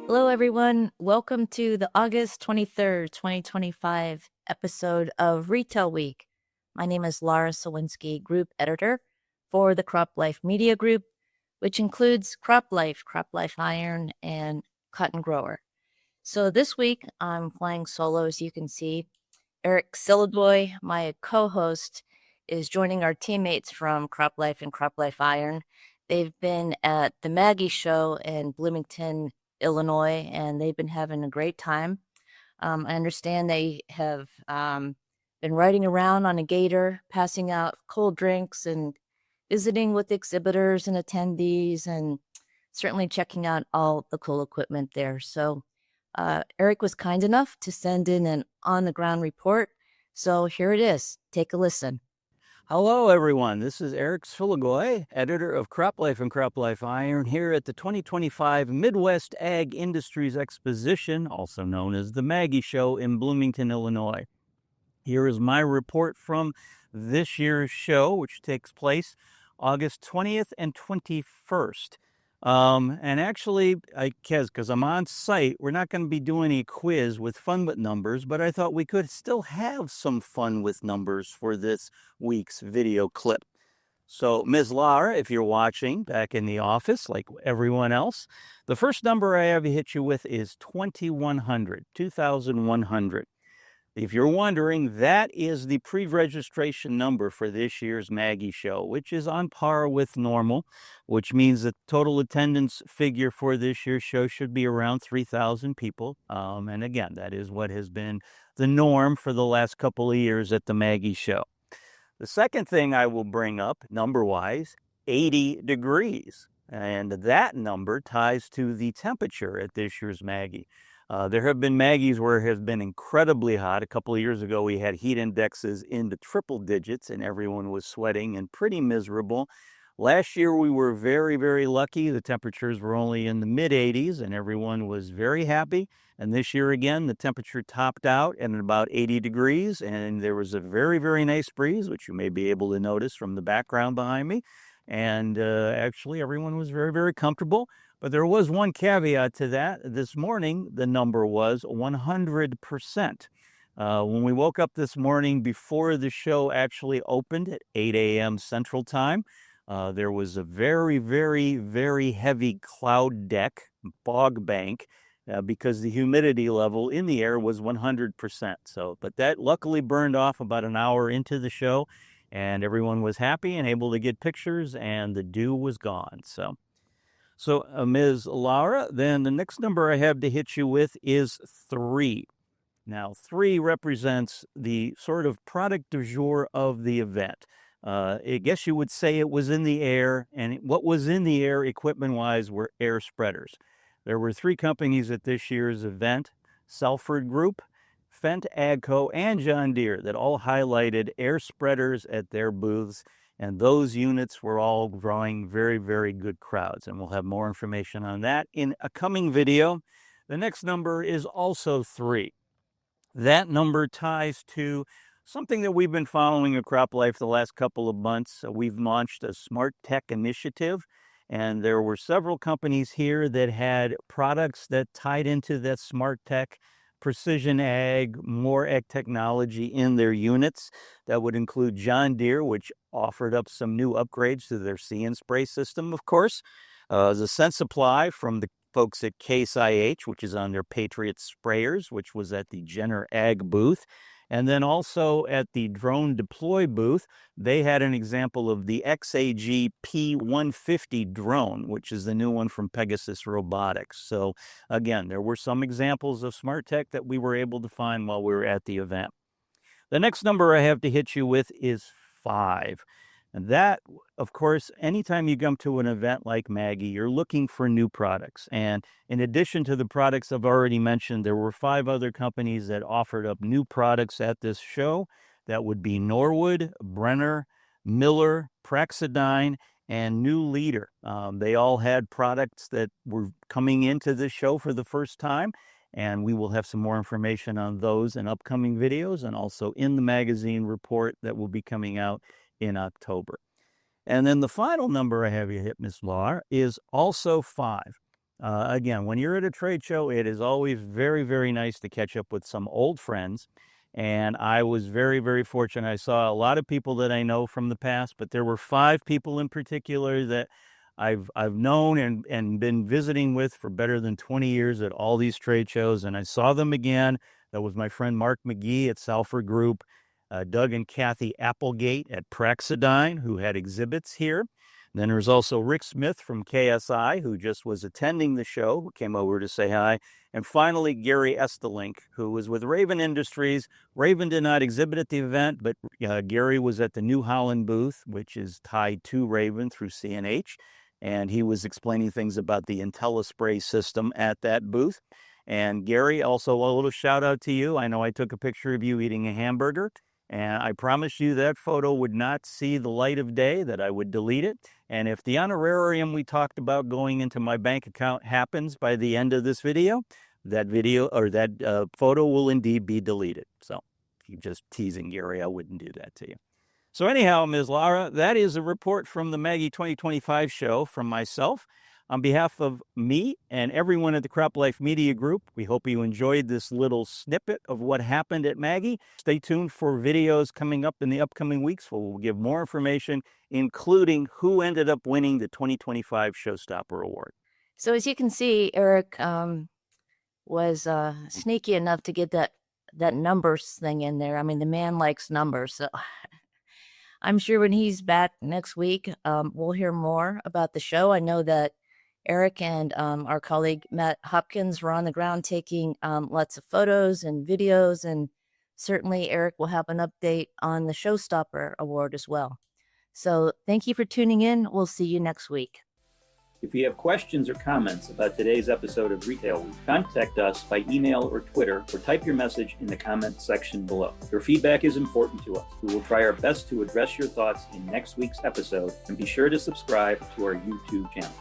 Hello, everyone. Welcome to the August 23rd, 2025 episode of Retail Week. My name is Laura Sawinski, Group Editor for the CropLife Media Group, which includes CropLife, CropLife Iron, and Cotton Grower. So this week, I'm flying solo, as you can see. Eric Silladoy, my co-host, is joining our teammates from CropLife and CropLife Iron. They've been at the MAGIE show in Bloomington, Illinois, and they've been having a great time. I understand they have been riding around on a gator, passing out cold drinks and visiting with exhibitors and attendees, and certainly checking out all the cool equipment there. So Eric was kind enough to send in an on-the-ground report. So here it is. Take a listen. Hello, everyone. This is Eric Sfilagoy, editor of CropLife and CropLife Iron, here at the 2025 Midwest Ag Industries Exposition, also known as the MAGIE Show in Bloomington, Illinois. Here is my report from this year's show, which takes place August 20th and 21st. And actually, because I'm on site, we're not going to be doing a quiz with fun with numbers, but I thought we could still have some fun with numbers for this week's video clip. So, Ms. Laura, if you're watching back in the office like everyone else, the first number I have to hit you with is 2100, 2100. If you're wondering, that is the pre-registration number for this year's MAGIE show, which is on par with normal, which means the total attendance figure for this year's show should be around 3,000 people. And again, that is what has been the norm for the last couple of years at the MAGIE show. The second thing I will bring up, number-wise, 80 degrees. And that number ties to the temperature at this year's MAGIE. There have been MAGIEs where it has been incredibly hot. A couple of years ago, we had heat indexes in the triple digits and everyone was sweating and pretty miserable. Last year, we were very, very lucky. The temperatures were only in the mid-80s and everyone was very happy. And this year, again, the temperature topped out at about 80 degrees and there was a very, very nice breeze, which you may be able to notice from the background behind me. And actually, everyone was very, very comfortable. But there was one caveat to that. This morning, the number was 100%. When we woke up this morning before the show actually opened at 8 a.m. Central Time, there was a very, very, very heavy cloud deck, fog bank, because the humidity level in the air was 100%. But that luckily burned off about an hour into the show, and everyone was happy and able to get pictures, and the dew was gone. So, Ms. Laura, then the next number I have to hit you with is 3. Now, 3 represents the sort of product du jour of the event. I guess you would say it was in the air, and what was in the air equipment-wise were air spreaders. There were 3 companies at this year's event, Salford Group, Fendt Agco, and John Deere, that all highlighted air spreaders at their booths. And those units were all drawing very, very good crowds. And we'll have more information on that in a coming video. The next number is also 3. That number ties to something that we've been following at CropLife the last couple of months. We've launched a Smart Tech initiative. And there were several companies here that had products that tied into that Smart Tech precision ag, more ag technology in their units. That would include John Deere, which offered up some new upgrades to their See and Spray system, of course. The Sense Supply from the folks at Case IH, which is on their Patriot sprayers, which was at the Jenner Ag booth. And then also at the Drone Deploy booth, they had an example of the XAG P150 drone, which is the new one from Pegasus Robotics. So again, there were some examples of smart tech that we were able to find while we were at the event. The next number I have to hit you with is 5. And that, of course, anytime you come to an event like MAGIE, you're looking for new products. And in addition to the products I've already mentioned, there were 5 other companies that offered up new products at this show. That would be Norwood, Brenner, Miller, Praxidine, and New Leader. They all had products that were coming into this show for the first time. And we will have some more information on those in upcoming videos and also in the magazine report that will be coming out in October. And then the final number I have you hit, Ms. Lahr, is also 5. Again, when you're at a trade show, it is always very, very nice to catch up with some old friends. And I was very, very fortunate. I saw a lot of people that I know from the past, but there were 5 people in particular that I've known and been visiting with for better than 20 years at all these trade shows. And I saw them again. That was my friend Mark McGee at Salford Group, Doug and Kathy Applegate at Praxidine, who had exhibits here. Then there's also Rick Smith from KSI, who just was attending the show, who came over to say hi. And finally, Gary Estelink, who was with Raven Industries. Raven did not exhibit at the event, but Gary was at the New Holland booth, which is tied to Raven through CNH. And he was explaining things about the IntelliSpray system at that booth. And Gary, also a little shout out to you. I know I took a picture of you eating a hamburger, and I promised you that photo would not see the light of day, that I would delete it. And if the honorarium we talked about going into my bank account happens by the end of this video, that photo will indeed be deleted. So keep just teasing Gary, I wouldn't do that to you. So anyhow, Ms. Lara, that is a report from the MAGIE 2025 show from myself. On behalf of me and everyone at the CropLife Media Group, we hope you enjoyed this little snippet of what happened at MAGIE. Stay tuned for videos coming up in the upcoming weeks where we'll give more information, including who ended up winning the 2025 Showstopper Award. So as you can see, Eric was sneaky enough to get that numbers thing in there. I mean, the man likes numbers, so I'm sure when he's back next week, we'll hear more about the show. I know that Eric and our colleague Matt Hopkins were on the ground taking lots of photos and videos, and certainly Eric will have an update on the Showstopper Award as well. So thank you for tuning in. We'll see you next week. If you have questions or comments about today's episode of Retail Week, contact us by email or Twitter, or type your message in the comments section below. Your feedback is important to us. We will try our best to address your thoughts in next week's episode, and be sure to subscribe to our YouTube channel.